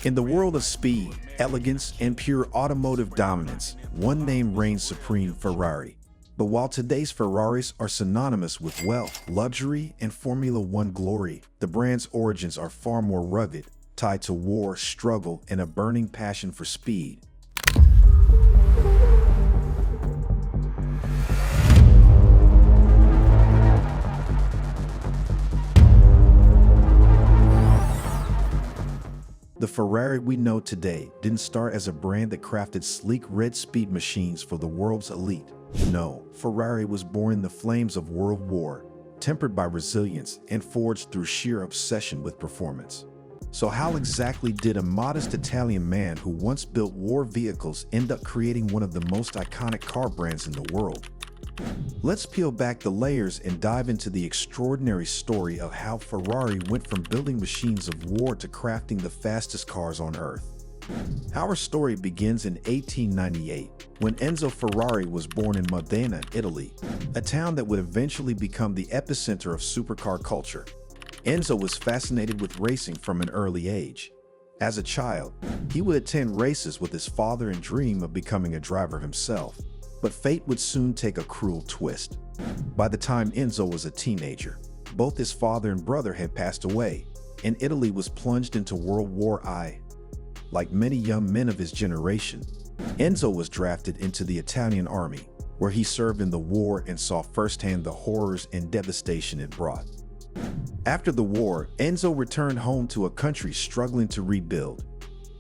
In the world of speed, elegance, and pure automotive dominance, one name reigns supreme: Ferrari. But while today's Ferraris are synonymous with wealth, luxury, and Formula One glory, the brand's origins are far more rugged, tied to war, struggle, and a burning passion for speed. The Ferrari we know today didn't start as a brand that crafted sleek red speed machines for the world's elite. No, Ferrari was born in the flames of World War, tempered by resilience and forged through sheer obsession with performance. So how exactly did a modest Italian man who once built war vehicles end up creating one of the most iconic car brands in the world? Let's peel back the layers and dive into the extraordinary story of how Ferrari went from building machines of war to crafting the fastest cars on Earth. Our story begins in 1898, when Enzo Ferrari was born in Modena, Italy, a town that would eventually become the epicenter of supercar culture. Enzo was fascinated with racing from an early age. As a child, he would attend races with his father and dream of becoming a driver himself. But fate would soon take a cruel twist. By the time Enzo was a teenager, both his father and brother had passed away, and Italy was plunged into World War I. Like many young men of his generation, Enzo was drafted into the Italian army, where he served in the war and saw firsthand the horrors and devastation it brought. After the war, Enzo returned home to a country struggling to rebuild.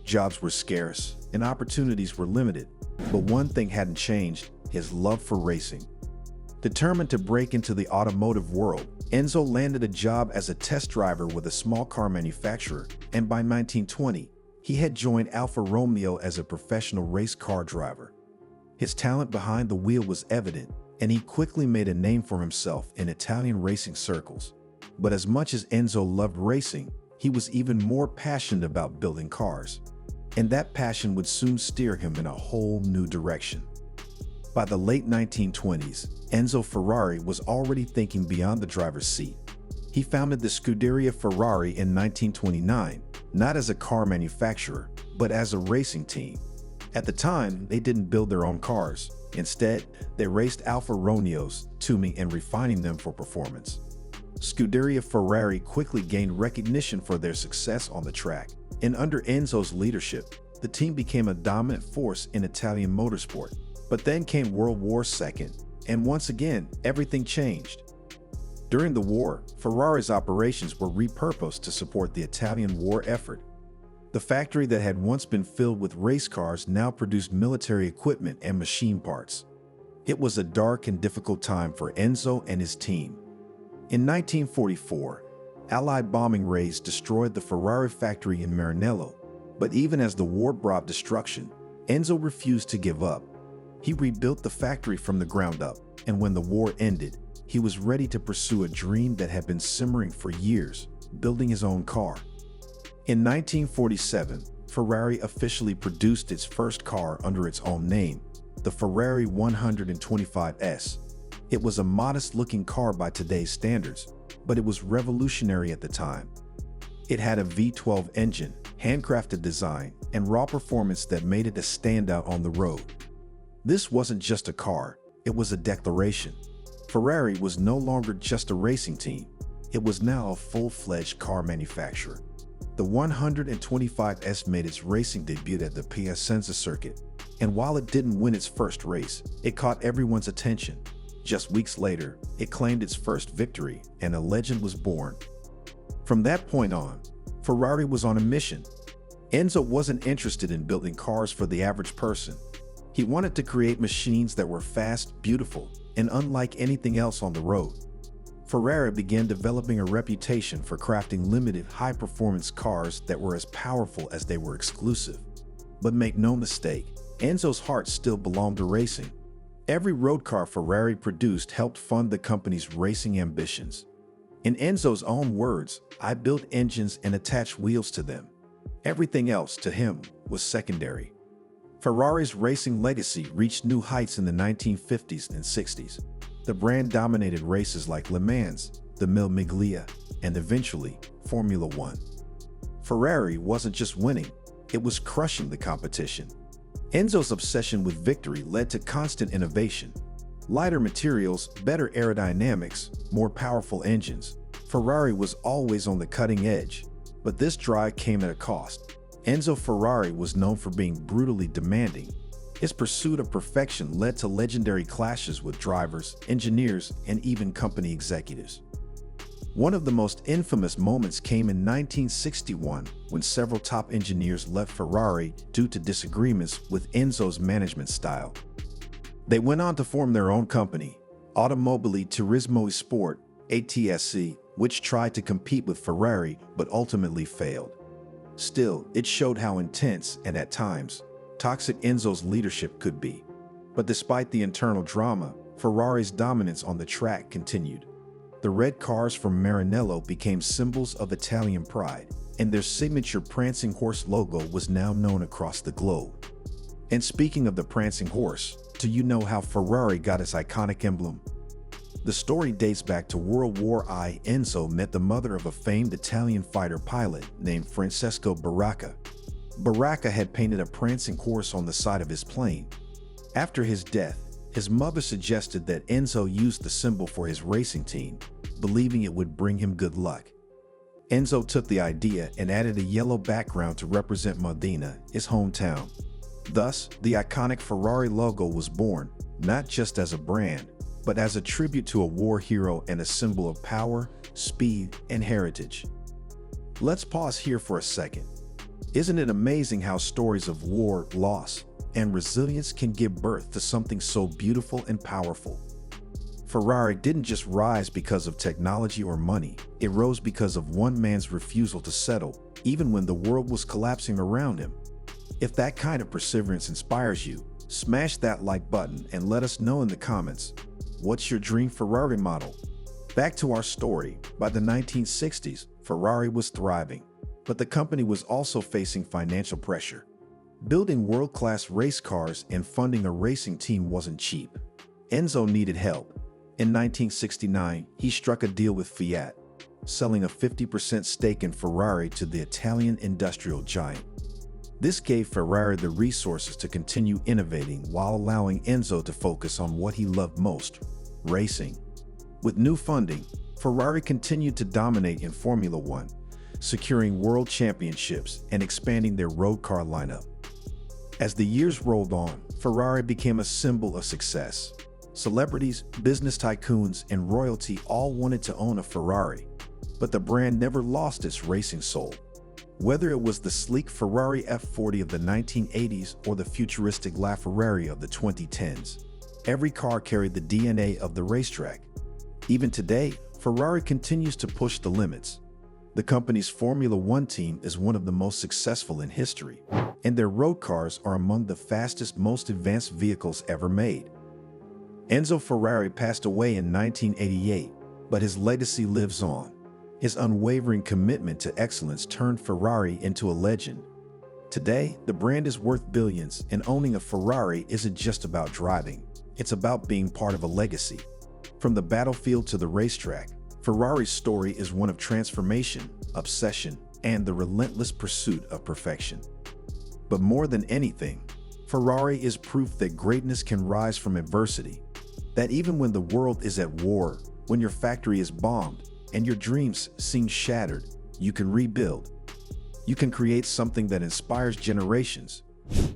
Jobs were scarce, and opportunities were limited. But one thing hadn't changed: his love for racing. Determined to break into the automotive world, Enzo landed a job as a test driver with a small car manufacturer, and by 1920, he had joined Alfa Romeo as a professional race car driver. His talent behind the wheel was evident, and he quickly made a name for himself in Italian racing circles. But as much as Enzo loved racing, he was even more passionate about building cars. And that passion would soon steer him in a whole new direction. By the late 1920s, Enzo Ferrari was already thinking beyond the driver's seat. He founded the Scuderia Ferrari in 1929, not as a car manufacturer, but as a racing team. At the time, they didn't build their own cars. Instead, they raced Alfa Romeos, tuning and refining them for performance. Scuderia Ferrari quickly gained recognition for their success on the track. And under Enzo's leadership, the team became a dominant force in Italian motorsport. But then came World War II, and once again, everything changed. During the war, Ferrari's operations were repurposed to support the Italian war effort. The factory that had once been filled with race cars now produced military equipment and machine parts. It was a dark and difficult time for Enzo and his team. In 1944, Allied bombing raids destroyed the Ferrari factory in Maranello, but even as the war brought destruction, Enzo refused to give up. He rebuilt the factory from the ground up, and when the war ended, he was ready to pursue a dream that had been simmering for years: building his own car. In 1947, Ferrari officially produced its first car under its own name, the Ferrari 125S. It was a modest-looking car by today's standards, but it was revolutionary at the time. It had a V12 engine, handcrafted design, and raw performance that made it a standout on the road. This wasn't just a car, it was a declaration. Ferrari was no longer just a racing team. It was now a full-fledged car manufacturer. The 125S made its racing debut at the Piacenza circuit, and while it didn't win its first race, it caught everyone's attention. Just weeks later, it claimed its first victory, and a legend was born. From that point on, Ferrari was on a mission. Enzo wasn't interested in building cars for the average person. He wanted to create machines that were fast, beautiful, and unlike anything else on the road. Ferrari began developing a reputation for crafting limited, high-performance cars that were as powerful as they were exclusive. But make no mistake, Enzo's heart still belonged to racing. Every road car Ferrari produced helped fund the company's racing ambitions. In Enzo's own words, "I built engines and attached wheels to them. Everything else, to him, was secondary." Ferrari's racing legacy reached new heights in the 1950s and 60s. The brand dominated races like Le Mans, the Mille Miglia, and eventually, Formula One. Ferrari wasn't just winning, it was crushing the competition. Enzo's obsession with victory led to constant innovation. Lighter materials, better aerodynamics, more powerful engines. Ferrari was always on the cutting edge, but this drive came at a cost. Enzo Ferrari was known for being brutally demanding. His pursuit of perfection led to legendary clashes with drivers, engineers, and even company executives. One of the most infamous moments came in 1961 when several top engineers left Ferrari due to disagreements with Enzo's management style. They went on to form their own company, Automobili Turismo Sport, ATSC, which tried to compete with Ferrari but ultimately failed. Still, it showed how intense and, at times, toxic Enzo's leadership could be. But despite the internal drama, Ferrari's dominance on the track continued. The red cars from Maranello became symbols of Italian pride, and their signature prancing horse logo was now known across the globe. And speaking of the prancing horse, do you know how Ferrari got its iconic emblem? The story dates back to World War I. Enzo met the mother of a famed Italian fighter pilot named Francesco Baracca. Baracca had painted a prancing horse on the side of his plane. After his death, his mother suggested that Enzo use the symbol for his racing team, believing it would bring him good luck. Enzo took the idea and added a yellow background to represent Modena, his hometown. Thus, the iconic Ferrari logo was born, not just as a brand, but as a tribute to a war hero and a symbol of power, speed, and heritage. Let's pause here for a second. Isn't it amazing how stories of war, loss, and resilience can give birth to something so beautiful and powerful? Ferrari didn't just rise because of technology or money, it rose because of one man's refusal to settle, even when the world was collapsing around him. If that kind of perseverance inspires you, smash that like button and let us know in the comments. What's your dream Ferrari model? Back to our story, by the 1960s, Ferrari was thriving, but the company was also facing financial pressure. Building world-class race cars and funding a racing team wasn't cheap. Enzo needed help. In 1969, he struck a deal with Fiat, selling a 50% stake in Ferrari to the Italian industrial giant. This gave Ferrari the resources to continue innovating while allowing Enzo to focus on what he loved most, racing. With new funding, Ferrari continued to dominate in Formula One, securing world championships and expanding their road car lineup. As the years rolled on, Ferrari became a symbol of success. Celebrities, business tycoons, and royalty all wanted to own a Ferrari, but the brand never lost its racing soul. Whether it was the sleek Ferrari F40 of the 1980s or the futuristic LaFerrari of the 2010s, every car carried the DNA of the racetrack. Even today, Ferrari continues to push the limits. The company's Formula One team is one of the most successful in history, and their road cars are among the fastest, most advanced vehicles ever made. Enzo Ferrari passed away in 1988, but his legacy lives on. His unwavering commitment to excellence turned Ferrari into a legend. Today, the brand is worth billions, and owning a Ferrari isn't just about driving. It's about being part of a legacy. From the battlefield to the racetrack, Ferrari's story is one of transformation, obsession, and the relentless pursuit of perfection. But more than anything, Ferrari is proof that greatness can rise from adversity. That even when the world is at war, when your factory is bombed, and your dreams seem shattered, you can rebuild. You can create something that inspires generations.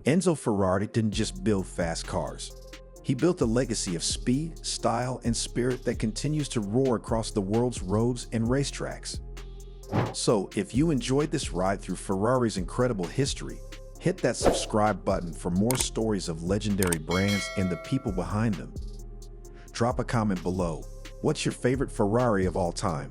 Enzo Ferrari didn't just build fast cars. He built a legacy of speed, style, and spirit that continues to roar across the world's roads and racetracks. So, if you enjoyed this ride through Ferrari's incredible history, hit that subscribe button for more stories of legendary brands and the people behind them. Drop a comment below. What's your favorite Ferrari of all time?